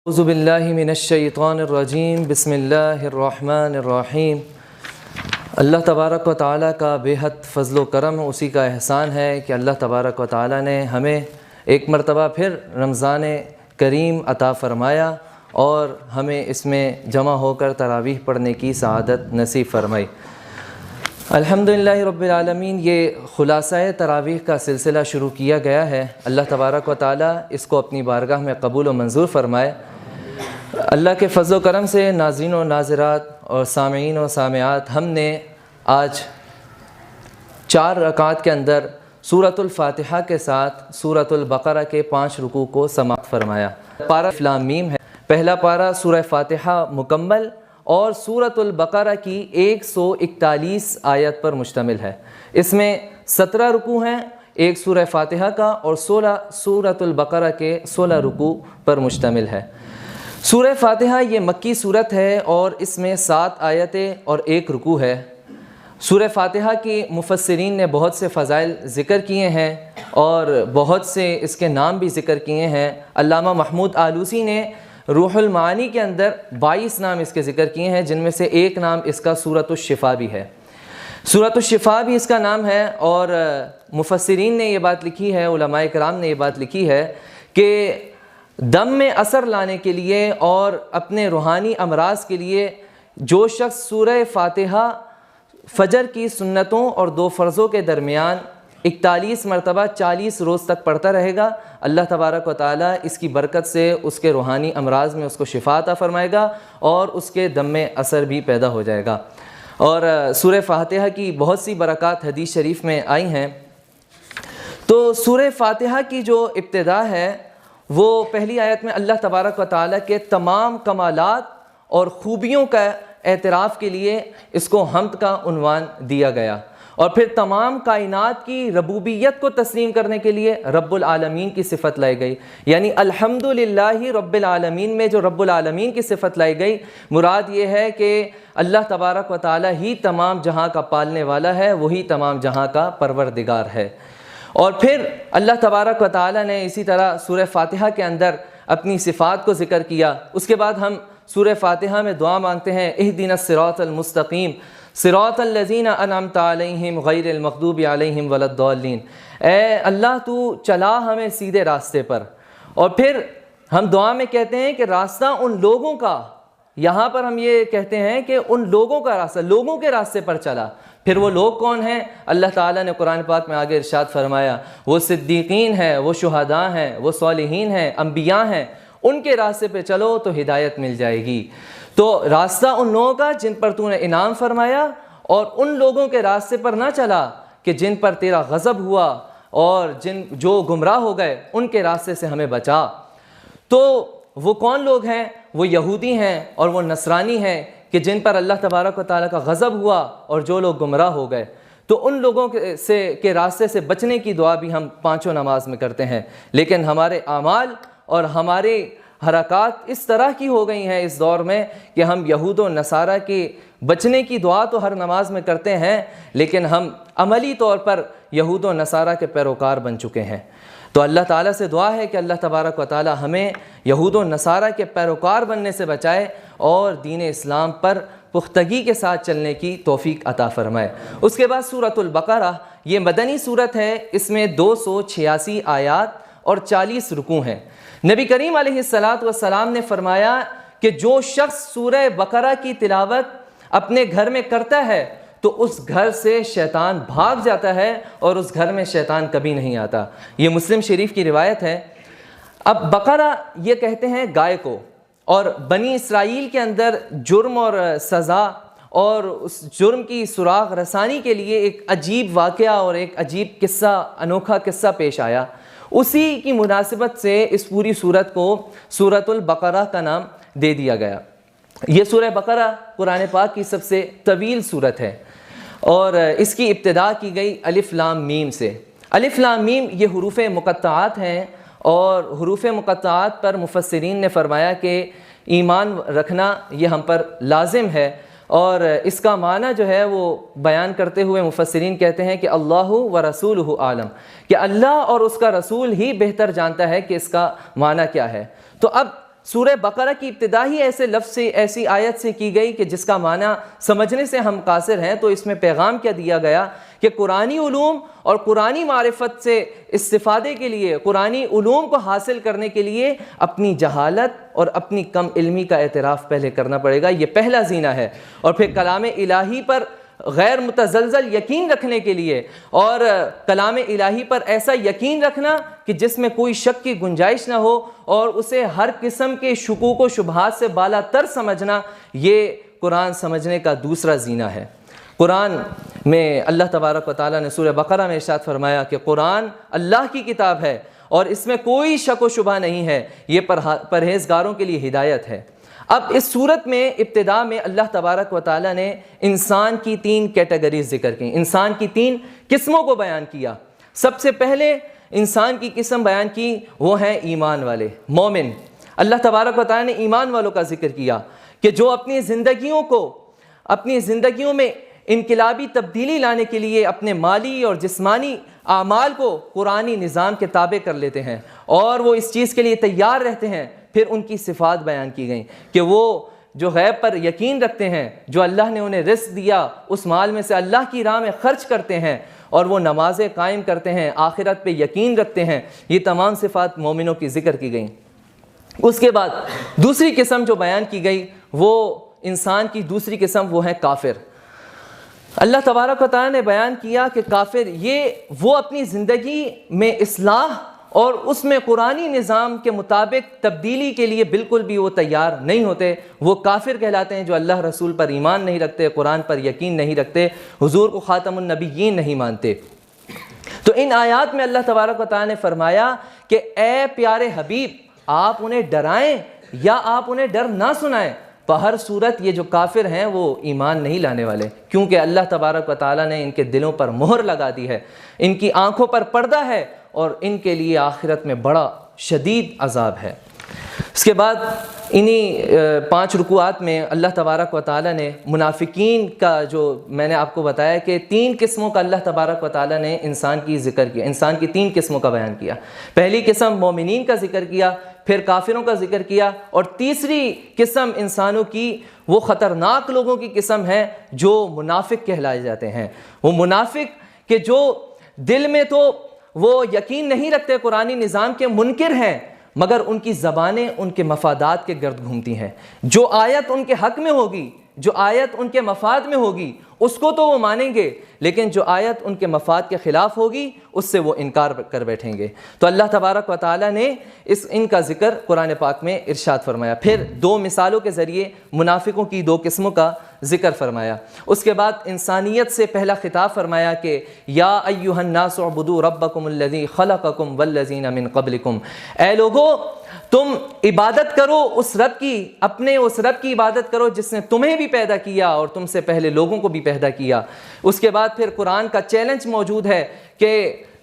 اعوذ باللہ من الشیطان الرجیم بسم اللہ الرحمن الرحیم۔ اللہ تبارک و تعالیٰ کا بے حد فضل و کرم، اسی کا احسان ہے کہ اللہ تبارک و تعالیٰ نے ہمیں ایک مرتبہ پھر رمضان کریم عطا فرمایا اور ہمیں اس میں جمع ہو کر تراویح پڑھنے کی سعادت نصیب فرمائی۔ الحمدللہ رب العالمین، یہ خلاصہ تراویح کا سلسلہ شروع کیا گیا ہے۔ اللہ تبارک و تعالیٰ اس کو اپنی بارگاہ میں قبول و منظور فرمائے۔ اللہ کے فضل و کرم سے ناظرین و ناظرات اور سامعین و سامعات، ہم نے آج 4 رکعات کے اندر سورۃ الفاتحہ کے ساتھ سورۃ البقرہ کے 5 رکوع کو سماعت فرمایا۔ پارہ الف لام میم ہے، پہلا پارہ سورہ فاتحہ مکمل اور سورۃ البقرہ کی 141 آیت پر مشتمل ہے۔ اس میں 17 رکوع ہیں، ایک سورہ فاتحہ کا، اور 16 سورۃ البقرہ کے 16 رکوع پر مشتمل ہے۔ سورہ فاتحہ یہ مکی صورت ہے اور اس میں 7 آیتیں اور 1 رکوع ہے۔ سورہ فاتحہ کی مفسرین نے بہت سے فضائل ذکر کیے ہیں اور بہت سے اس کے نام بھی ذکر کیے ہیں۔ علامہ محمود آلوسی نے روح المعانی کے اندر 22 نام اس کے ذکر کیے ہیں، جن میں سے ایک نام اس کا سورۃ الشفا بھی ہے۔ سورۃ الشفا بھی اس کا نام ہے، اور مفسرین نے یہ بات لکھی ہے، علماء کرام نے یہ بات لکھی ہے کہ دم میں اثر لانے کے لیے اور اپنے روحانی امراض کے لیے جو شخص سورہ فاتحہ فجر کی سنتوں اور 2 فرضوں کے درمیان 41 مرتبہ 40 روز تک پڑھتا رہے گا، اللہ تبارک و تعالیٰ اس کی برکت سے اس کے روحانی امراض میں اس کو شفا عطا فرمائے گا اور اس کے دم میں اثر بھی پیدا ہو جائے گا۔ اور سورہ فاتحہ کی بہت سی برکات حدیث شریف میں آئی ہیں۔ تو سورہ فاتحہ کی جو ابتدا ہے وہ پہلی آیت میں اللہ تبارک و تعالیٰ کے تمام کمالات اور خوبیوں کا اعتراف کے لیے اس کو حمد کا عنوان دیا گیا، اور پھر تمام کائنات کی ربوبیت کو تسلیم کرنے کے لیے رب العالمین کی صفت لائی گئی۔ یعنی الحمدللہ رب العالمین میں جو رب العالمین کی صفت لائی گئی، مراد یہ ہے کہ اللہ تبارک و تعالیٰ ہی تمام جہاں کا پالنے والا ہے، وہی تمام جہاں کا پروردگار ہے۔ اور پھر اللہ تبارک و تعالیٰ نے اسی طرح سورہ فاتحہ کے اندر اپنی صفات کو ذکر کیا۔ اس کے بعد ہم سورہ فاتحہ میں دعا مانگتے ہیں، اہدنا الصراط المستقیم صراط الذین انعمت علیہم غیر المغضوب علیہم ولا الضالین۔ اے اللہ تو چلا ہمیں سیدھے راستے پر۔ اور پھر ہم دعا میں کہتے ہیں کہ راستہ ان لوگوں کا، یہاں پر ہم یہ کہتے ہیں کہ ان لوگوں کا راستہ، لوگوں کے راستے پر چلا۔ پھر وہ لوگ کون ہیں؟ اللہ تعالیٰ نے قرآن پاک میں آگے ارشاد فرمایا، وہ صدیقین ہیں، وہ شہداء ہیں، وہ صالحین ہیں، انبیاء ہیں، ان کے راستے پہ چلو تو ہدایت مل جائے گی۔ تو راستہ ان لوگوں کا جن پر تو نے انعام فرمایا، اور ان لوگوں کے راستے پر نہ چلا کہ جن پر تیرا غضب ہوا اور جو گمراہ ہو گئے، ان کے راستے سے ہمیں بچا۔ تو وہ کون لوگ ہیں؟ وہ یہودی ہیں اور وہ نصرانی ہیں کہ جن پر اللہ تبارک و تعالیٰ کا غضب ہوا اور جو لوگ گمراہ ہو گئے۔ تو ان لوگوں کے راستے سے بچنے کی دعا بھی ہم 5 نماز میں کرتے ہیں، لیکن ہمارے اعمال اور ہمارے حرکات اس طرح کی ہو گئی ہیں اس دور میں کہ ہم یہود و نصارہ کے بچنے کی دعا تو ہر نماز میں کرتے ہیں، لیکن ہم عملی طور پر یہود و نصارہ کے پیروکار بن چکے ہیں۔ تو اللہ تعالیٰ سے دعا ہے کہ اللہ تبارک و تعالیٰ ہمیں یہود و نصارہ کے پیروکار بننے سے بچائے اور دین اسلام پر پختگی کے ساتھ چلنے کی توفیق عطا فرمائے۔ اس کے بعد سورۃ البقرہ، یہ مدنی صورت ہے، اس میں 286 آیات اور 40 رکوع ہیں۔ نبی کریم علیہ السلام نے فرمایا کہ جو شخص سورہ بقرہ کی تلاوت اپنے گھر میں کرتا ہے تو اس گھر سے شیطان بھاگ جاتا ہے اور اس گھر میں شیطان کبھی نہیں آتا۔ یہ مسلم شریف کی روایت ہے۔ اب بقرہ یہ کہتے ہیں گائے کو، اور بنی اسرائیل کے اندر جرم اور سزا اور اس جرم کی سراغ رسانی کے لیے ایک عجیب واقعہ اور ایک عجیب قصہ، انوکھا قصہ پیش آیا۔ اسی کی مناسبت سے اس پوری صورت کو سورۃ البقرہ کا نام دے دیا گیا۔ یہ سورہ بقرہ قرآن پاک کی سب سے طویل صورت ہے، اور اس کی ابتدا کی گئی الف لام میم سے۔ الف لام میم یہ حروف مقطعات ہیں، اور حروف مقطعات پر مفسرین نے فرمایا کہ ایمان رکھنا یہ ہم پر لازم ہے، اور اس کا معنی جو ہے وہ بیان کرتے ہوئے مفسرین کہتے ہیں کہ اللہ و رسولہ عالم، کہ اللہ اور اس کا رسول ہی بہتر جانتا ہے کہ اس کا معنی کیا ہے۔ تو اب سورہ بقرہ کی ابتدا ہی ایسے لفظ سے، ایسی آیت سے کی گئی کہ جس کا معنی سمجھنے سے ہم قاصر ہیں، تو اس میں پیغام کیا دیا گیا کہ قرآنی علوم اور قرآنی معرفت سے استفادے کے لیے، قرآنی علوم کو حاصل کرنے کے لیے اپنی جہالت اور اپنی کم علمی کا اعتراف پہلے کرنا پڑے گا۔ یہ پہلا زینہ ہے۔ اور پھر کلام الہی پر غیر متزلزل یقین رکھنے کے لیے، اور کلام الہی پر ایسا یقین رکھنا کہ جس میں کوئی شک کی گنجائش نہ ہو، اور اسے ہر قسم کے شکوک و شبہات سے بالا تر سمجھنا، یہ قرآن سمجھنے کا دوسرا زینہ ہے۔ قرآن میں اللہ تبارک و تعالیٰ نے سورہ بقرہ میں ارشاد فرمایا کہ قرآن اللہ کی کتاب ہے اور اس میں کوئی شک و شبہ نہیں ہے، یہ پرہیزگاروں کے لیے ہدایت ہے۔ اب اس صورت میں ابتدا میں اللہ تبارک و تعالیٰ نے انسان کی 3 کیٹیگریز ذکر کی، انسان کی 3 قسموں کو بیان کیا۔ سب سے پہلے انسان کی قسم بیان کی، وہ ہیں ایمان والے، مومن۔ اللہ تبارک و تعالیٰ نے ایمان والوں کا ذکر کیا کہ جو اپنی زندگیوں میں انقلابی تبدیلی لانے کے لیے اپنے مالی اور جسمانی اعمال کو قرآنی نظام کے تابع کر لیتے ہیں اور وہ اس چیز کے لیے تیار رہتے ہیں۔ پھر ان کی صفات بیان کی گئیں کہ وہ جو غیب پر یقین رکھتے ہیں، جو اللہ نے انہیں رزق دیا اس مال میں سے اللہ کی راہ میں خرچ کرتے ہیں، اور وہ نمازیں قائم کرتے ہیں، آخرت پہ یقین رکھتے ہیں۔ یہ تمام صفات مومنوں کی ذکر کی گئیں۔ اس کے بعد دوسری قسم جو بیان کی گئی، وہ انسان کی دوسری قسم وہ ہے کافر۔ اللہ تبارک و تعالیٰ نے بیان کیا کہ کافر وہ اپنی زندگی میں اصلاح اور اس میں قرآنی نظام کے مطابق تبدیلی کے لیے بالکل بھی وہ تیار نہیں ہوتے، وہ کافر کہلاتے ہیں، جو اللہ رسول پر ایمان نہیں رکھتے، قرآن پر یقین نہیں رکھتے، حضور کو خاتم النبیین نہیں مانتے۔ تو ان آیات میں اللہ تبارک و تعالیٰ نے فرمایا کہ اے پیارے حبیب، آپ انہیں ڈرائیں یا آپ انہیں ڈر نہ سنائیں، بہر صورت یہ جو کافر ہیں وہ ایمان نہیں لانے والے، کیونکہ اللہ تبارک و تعالیٰ نے ان کے دلوں پر مہر لگا دی ہے، ان کی آنکھوں پر پردہ ہے، اور ان کے لیے آخرت میں بڑا شدید عذاب ہے۔ اس کے بعد انہی 5 رکوعات میں اللہ تبارک و تعالیٰ نے منافقین کا، جو میں نے آپ کو بتایا کہ 3 قسموں کا اللہ تبارک و تعالیٰ نے انسان کی ذکر کیا، انسان کی 3 قسموں کا بیان کیا۔ پہلی قسم مومنین کا ذکر کیا، پھر کافروں کا ذکر کیا، اور تیسری قسم انسانوں کی وہ خطرناک لوگوں کی قسم ہے جو منافق کہلائے جاتے ہیں۔ وہ منافق کہ جو دل میں تو وہ یقین نہیں رکھتے، قرآنی نظام کے منکر ہیں، مگر ان کی زبانیں ان کے مفادات کے گرد گھومتی ہیں۔ جو آیت ان کے حق میں ہوگی، جو آیت ان کے مفاد میں ہوگی، اس کو تو وہ مانیں گے، لیکن جو آیت ان کے مفاد کے خلاف ہوگی اس سے وہ انکار کر بیٹھیں گے۔ تو اللہ تبارک و تعالیٰ نے ان کا ذکر قرآن پاک میں ارشاد فرمایا، پھر 2 مثالوں کے ذریعے منافقوں کی 2 قسموں کا ذکر فرمایا۔ اس کے بعد انسانیت سے پہلا خطاب فرمایا کہ یا ایھا الناس اعبدوا ربکم الذی خلقکم والذین من قبلکم، اے لوگو تم عبادت کرو اس رب کی، اپنے اس رب کی عبادت کرو جس نے تمہیں بھی پیدا کیا اور تم سے پہلے لوگوں کو بھی پیدا کیا۔ اس کے بعد پھر قرآن کا چیلنج موجود ہے کہ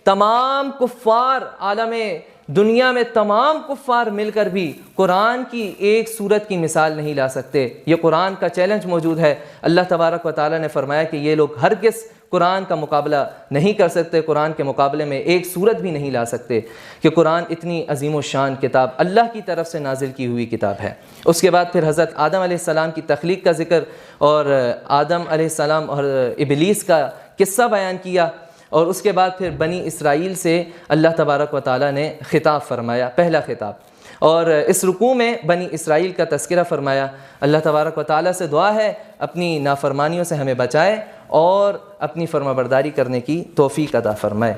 تمام کفار عالم دنیا میں، تمام کفار مل کر بھی قرآن کی ایک سورت کی مثال نہیں لا سکتے۔ یہ قرآن کا چیلنج موجود ہے۔ اللہ تبارک و تعالیٰ نے فرمایا کہ یہ لوگ ہرگز قرآن کا مقابلہ نہیں کر سکتے، قرآن کے مقابلے میں ایک سورت بھی نہیں لا سکتے، کہ قرآن اتنی عظیم و شان کتاب، اللہ کی طرف سے نازل کی ہوئی کتاب ہے۔ اس کے بعد پھر حضرت آدم علیہ السلام کی تخلیق کا ذکر اور آدم علیہ السلام اور ابلیس کا قصہ بیان کیا، اور اس کے بعد پھر بنی اسرائیل سے اللہ تبارک و تعالیٰ نے خطاب فرمایا، پہلا خطاب، اور اس رکوع میں بنی اسرائیل کا تذکرہ فرمایا۔ اللہ تبارک و تعالیٰ سے دعا ہے اپنی نافرمانیوں سے ہمیں بچائے اور اپنی فرمانبرداری کرنے کی توفیق عطا فرمائے۔